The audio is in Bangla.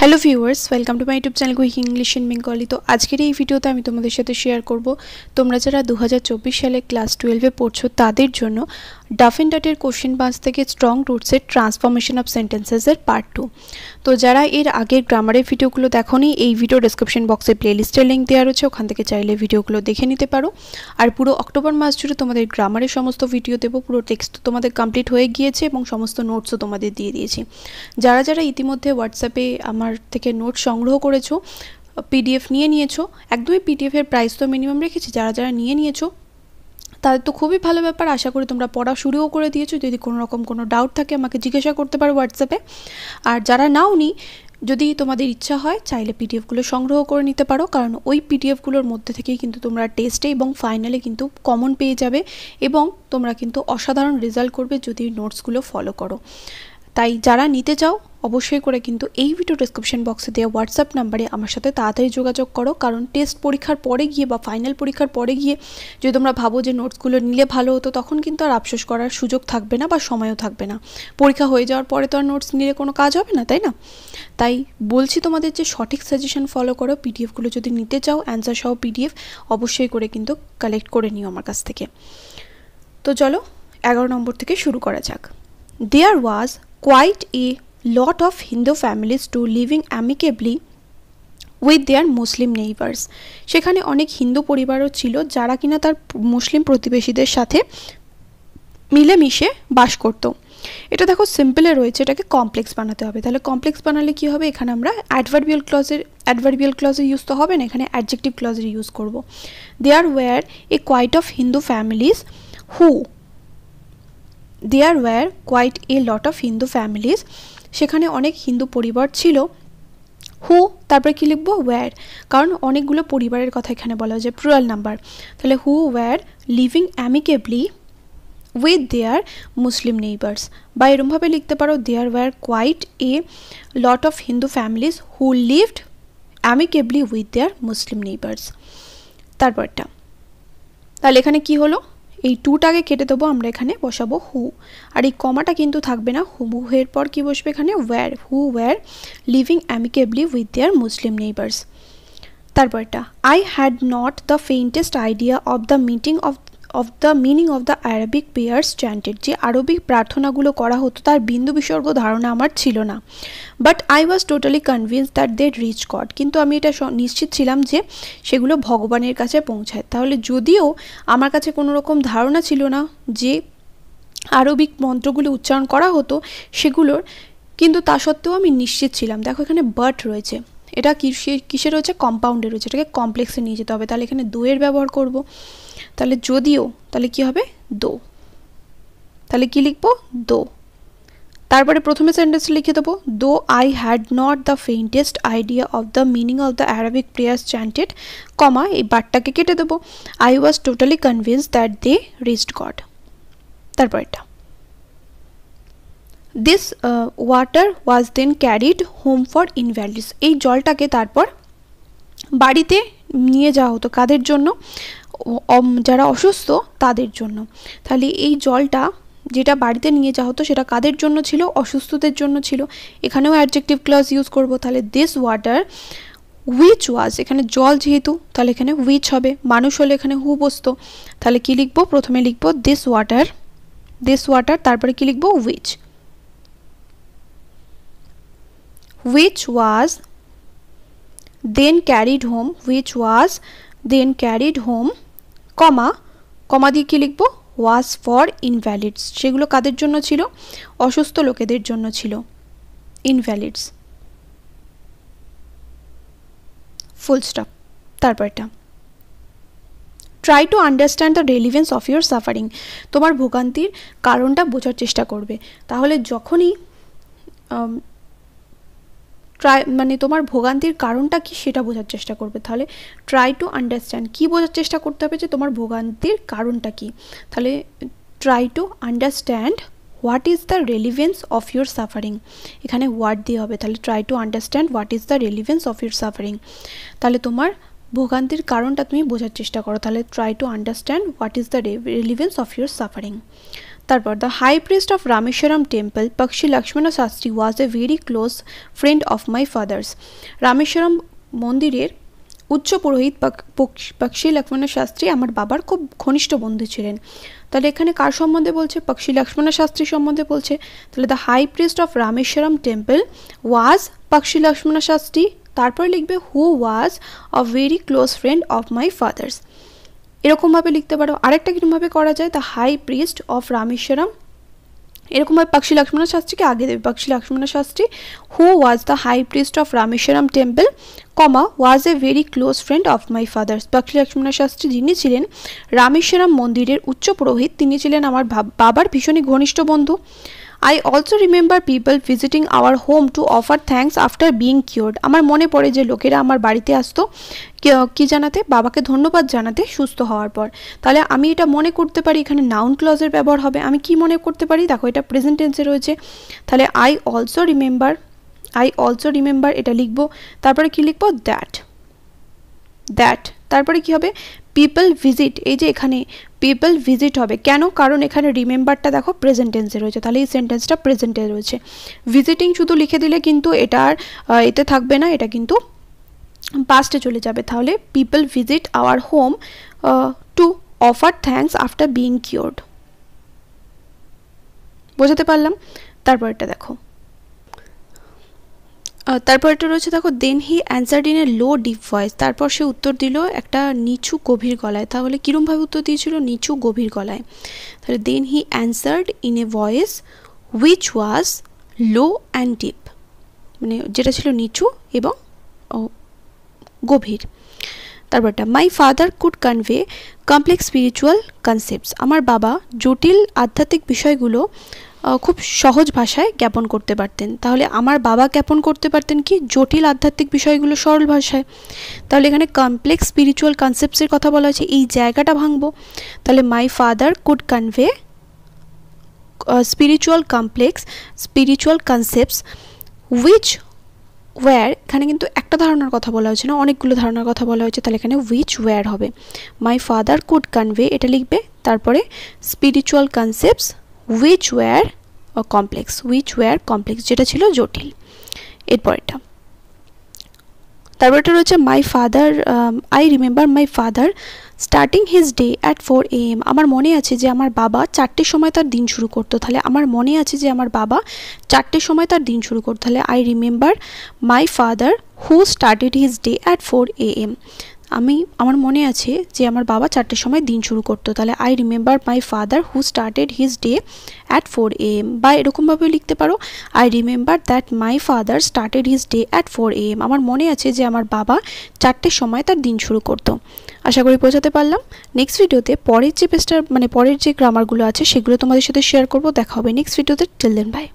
Hello viewers, welcome to my YouTube channel quick English in Bengali. তো আজকের এই ভিডিওতে আমি তোমাদের সাথে শেয়ার করব তোমরা যারা 2024 সালে ক্লাস 12-এ পড়ছো তাদের জন্য ডাফ এন্ড ডাটের কোশ্চেন বাঁচ থেকে স্ট্রং রুটসের ট্রান্সফরমেশন অফ সেন্টেন্সেসের পার্ট 2। তো যারা এর আগের গ্রামারের ভিডিওগুলো দেখোনি, এই ভিডিও ডেসক্রিপশন বক্সে প্লেলিস্টের লিঙ্ক দেওয়া রয়েছে, ওখান থেকে চাইলে ভিডিওগুলো দেখে নিতে পারো। আর পুরো অক্টোবর মাস জুড়ে তোমাদের গ্রামারের সমস্ত ভিডিও দেবো, পুরো টেক্সট তোমাদের কমপ্লিট হয়ে গিয়েছে এবং সমস্ত নোটসও তোমাদের দিয়ে দিয়েছি। যারা যারা ইতিমধ্যে হোয়াটসঅ্যাপে আমার থেকে নোট সংগ্রহ করেছো, পিডিএফ নিয়ে নিয়েছো, একদমই পিডিএফের প্রাইস তো মিনিমাম রেখেছি, যারা যারা নিয়ে নিয়েছো তাদের তো খুবই ভালো ব্যাপার। আশা করি তোমরা পড়া শুরুও করে দিয়েছো। যদি কোনো রকম কোনো ডাউট থাকে আমাকে জিজ্ঞাসা করতে পারো হোয়াটসঅ্যাপে। আর যারা নাওনি, যদি তোমাদের ইচ্ছা হয় চাইলে পিডিএফগুলো সংগ্রহ করে নিতে পারো, কারণ ওই পিডিএফগুলোর মধ্যে থেকেই কিন্তু তোমরা টেস্টে এবং ফাইনালে কিন্তু কমন পেয়ে যাবে এবং তোমরা কিন্তু অসাধারণ রেজাল্ট করবে যদি নোটসগুলো ফলো করো। তাই যারা নিতে চাও অবশ্যই করে কিন্তু এই ভিডিও ডেসক্রিপশন বক্সে দেওয়া হোয়াটসঅ্যাপ নাম্বারে আমার সাথে তাড়াতাড়ি যোগাযোগ করো, কারণ টেস্ট পরীক্ষার পরে গিয়ে বা ফাইনাল পরীক্ষার পরে গিয়ে যদি তোমরা ভাবো যে নোটসগুলো নিলে ভালো হতো, তখন কিন্তু আর আফসোস করার সুযোগ থাকবে না বা সময়ও থাকবে না। পরীক্ষা হয়ে যাওয়ার পরে তো আর নোটস নিলে কোনো কাজ হবে না, তাই না? তাই বলছি তোমাদের যে সঠিক সাজেশন ফলো করো। পিডিএফগুলো যদি নিতে চাও, অ্যান্সার সহ পিডিএফ অবশ্যই করে কিন্তু কালেক্ট করে নিও আমার কাছ থেকে। তো চলো 11 নম্বর থেকে শুরু করা যাক। There was quite a lot of Hindu families too living amicably with their Muslim neighbors. সেখানে অনেক হিন্দু পরিবারও ছিল যারা কিনা তার মুসলিম প্রতিবেশীদের সাথে মিলেমিশে বাস করত। এটা দেখো সিম্পলে রয়েছে, এটাকে কমপ্লেক্স বানাতে হবে। তাহলে কমপ্লেক্স বানালে কি হবে, এখানে আমরা অ্যাডভার্বিয়াল ক্লজের ইউজ তো হবে না, এখানে অ্যাডজেক্টিভ ক্লজের ইউজ করব। There were a quite of Hindu families who There were quite a lot of Hindu families. সেখানে অনেক হিন্দু পরিবার ছিল। হু তারপরে কি লিখবো, ওয়্যার, কারণ অনেকগুলো পরিবারের কথা এখানে বলা হয়েছে, প্লুরাল নাম্বার। তাহলে who were living amicably with their Muslim neighbours. বা এরমভাবে লিখতে পারো, there were quite a lot of Hindu families who lived amicably with their Muslim neighbours. তারপরটা তাহলে এখানে কি হলো, এই টুটাকে কেটে দেবো, আমরা এখানে বসাবো হু। আর এই কমাটা কিন্তু থাকবে না, হু এর পর কি বসবে এখানে, were. Who were living amicably with their Muslim neighbours. তারপরটা I had not the faintest idea of the meaning of the Arabic prayers chanted. যে আরবিক প্রার্থনাগুলো করা হতো তার বিন্দু বিসর্গ ধারণা আমার ছিল না। But I was totally convinced that they reach God. কিন্তু আমি এটা নিশ্চিত ছিলাম যে সেগুলো ভগবানের কাছে পৌঁছায়। তাহলে যদিও আমার কাছে কোনো রকম ধারণা ছিল না যে আরবিক মন্ত্রগুলো উচ্চারণ করা হতো সেগুলোর, কিন্তু তা সত্ত্বেও আমি নিশ্চিত ছিলাম। দেখো এখানে বাট রয়েছে, এটা কিসে রয়েছে, কম্পাউন্ডে রয়েছে, এটাকে কমপ্লেক্সে নিয়ে যেতে হবে। তাহলে এখানে দোয়ের ব্যবহার করব। তাহলে যদিও, তাহলে কি হবে, দো। তাহলে কি লিখবো, দো। তারপরে প্রথমে সেন্টেন্স লিখে দেবো, though I had not the faintest idea of the meaning of the Arabic prayers chanted, comma, এই বাটটাকে কেটে দেবো, I was totally convinced that they reached God. তারপর এটা this water was then carried home for invalids. এই জলটাকে তারপর বাড়িতে নিয়ে যাওয়া হতো, কাদের জন্য, যারা অসুস্থ তাদের জন্য। তাহলে এই জলটা যেটা বাড়িতে নিয়ে যাওয়া হতো সেটা কাদের জন্য ছিল, অসুস্থদের জন্য ছিল। এখানেও অ্যাডজেক্টিভ ক্লজ ইউজ করব। তাহলে দিস ওয়াটার হুইচ ওয়াজ, এখানে জল যেহেতু তাহলে এখানে হুইচ হবে, মানুষ হলে এখানে হু বসতো। তাহলে কি লিখবো, প্রথমে লিখবো দিস ওয়াটার, তারপরে কি লিখবো, which was then carried home, comma দিয়ে কি লিখবো, ওয়াজ ফর ইনভ্যালিডস। সেগুলো কাদের জন্য ছিল, অসুস্থ লোকেদের জন্য ছিল, ইনভ্যালিডস, ফুল স্টপ। তারপরটা try to understand the relevance of your suffering. তোমার ভোগান্তির কারণটা বোঝার চেষ্টা করবে। তাহলে যখনই মানে তোমার ভোগান্তির কারণটা কি সেটা বোঝার চেষ্টা করবে। তাহলে ট্রাই টু আন্ডারস্ট্যান্ড, কি বোঝার চেষ্টা করতে হবে, যে তোমার ভোগান্তির কারণটা কি। তাহলে try to understand what is the relevance of your suffering, এখানে ওয়ার্ড দিয়ে হবে। তাহলে try to understand what is the relevance of your suffering. তাহলে তোমার ভোগান্তির কারণটা তুমি বোঝার চেষ্টা করো। তাহলে try to understand what is the relevance of your suffering. তারপর the high priest of Rameswaram temple Pakshi Lakshmana Sastry was a very close friend of my father's. Rameswaram মন্দিরের উচ্চ পুরোহিত পক্ষী লক্ষ্মণ শাস্ত্রী আমার বাবার খুব ঘনিষ্ঠ বন্ধু ছিলেন। তাহলে এখানে কার সম্বন্ধে বলছে? পক্ষী লক্ষ্মণ শাস্ত্রী সম্বন্ধে বলছে। তাহলে the high priest of Rameswaram temple was Pakshi Lakshmana Sastry, তারপর লিখবে who was a very close friend of my father's. এরকমভাবে লিখতে পারো। আরেকটা কীরকমভাবে করা যায়? The high priest of Rameswaram, এরকমভাবে পক্ষী লক্ষ্মণ শাস্ত্রীকে আগে দেবে। Pakshi Lakshmana Sastry who was the high priest of Rameswaram temple, comma was a very close friend of my father's. Pakshi Lakshmana Shastri যিনি ছিলেন রামেশ্বরম মন্দিরের উচ্চ পুরোহিত, তিনি ছিলেন আমার বাবার ভীষণই ঘনিষ্ঠ বন্ধু। I also remember people visiting our home to offer thanks after being cured. আমার মনে পড়ে যে লোকেরা আমার বাড়িতে আসতো কি জানাতে? বাবাকে ধন্যবাদ জানাতে সুস্থ হওয়ার পর। তাহলে আমি এটা মনে করতে পারি, এখানে নাউন ক্লজের ব্যবহার হবে। আমি কি মনে করতে পারি? দেখো এটা প্রেজেন্ট টেন্সে রয়েছে। তাহলে I also remember এটা লিখবো। তারপরে কি লিখবো? দ্যাট। তারপরে কি হবে? পিপল ভিজিট, এই যে এখানে পিপল ভিজিট হবে কেন? কারণ এখানে রিমেম্বারটা দেখো প্রেজেন্ট টেন্সে রয়েছে, তাহলে এই সেন্টেন্সটা প্রেজেন্টে রয়েছে। ভিজিটিং শুধু লিখে দিলে কিন্তু এটা আর এতে থাকবে না, এটা কিন্তু পাস্টে চলে যাবে। তাহলে people visit our home to offer thanks after being cured. বোঝাতে পারলাম? তারপর এটা দেখো, তারপর এটা রয়েছে দেখো then he answered in a low deep voice, তারপর সে উত্তর দিল একটা নিচু গভীর গলায়। তাহলে কীরমভাবে উত্তর দিয়েছিল? নিচু গভীর গলায়। তাহলে then he answered in a voice which was low and deep, মানে যেটা ছিল নিচু এবং গভীর। তারপরটা my father could convey complex spiritual concepts, আমার বাবা জটিল আধ্যাত্মিক বিষয়গুলো খুব সহজ ভাষায় জ্ঞাপন করতে পারতেন। তাহলে আমার বাবা জ্ঞাপন করতে পারতেন কি? জটিল আধ্যাত্মিক বিষয়গুলো সরল ভাষায়। তাহলে এখানে কমপ্লেক্স স্পিরিচুয়াল কনসেপ্টসের কথা বলা হয়েছে, এই জায়গাটা ভাঙবো। তাহলে my father could convey complex spiritual concepts which were, এখানে কিন্তু একটা ধারণার কথা বলা হয়েছে না, অনেকগুলো ধারণার কথা বলা হয়েছে, তাহলে এখানে হুইচ ওয়্যার হবে। মাই ফাদার কুড কনভে এটা লিখবে, তারপরে spiritual concepts which were complex, যেটা ছিল জটিল। এরপরটা তারপরটা রয়েছে my father, I remember my father starting his day at 4 AM, আমার মনে আছে যে আমার বাবা 4টের সময় তার দিন শুরু করতো। তাহলে আমার মনে আছে যে আমার বাবা 4টের সময় তার দিন শুরু করতো। তাহলে I remember my father who started his day at 4 AM, আমার মনে আছে যে আমার বাবা 4টের সময় দিন শুরু করতো। তাহলে I remember my father who started his day at 4 AM, বা এরকমভাবে লিখতে পারো I remember that my father started his day at 4 AM, আমার মনে আছে যে আমার বাবা 4টের সময় তার দিন শুরু করতো। আশা করি বোঝাতে পারলাম। নেক্সট ভিডিওতে পরের যে পেজটার পরের যে গ্রামারগুলো আছে সেগুলো তোমাদের সাথে শেয়ার করবো। দেখা হবে নেক্সট ভিডিওতে। Till then by.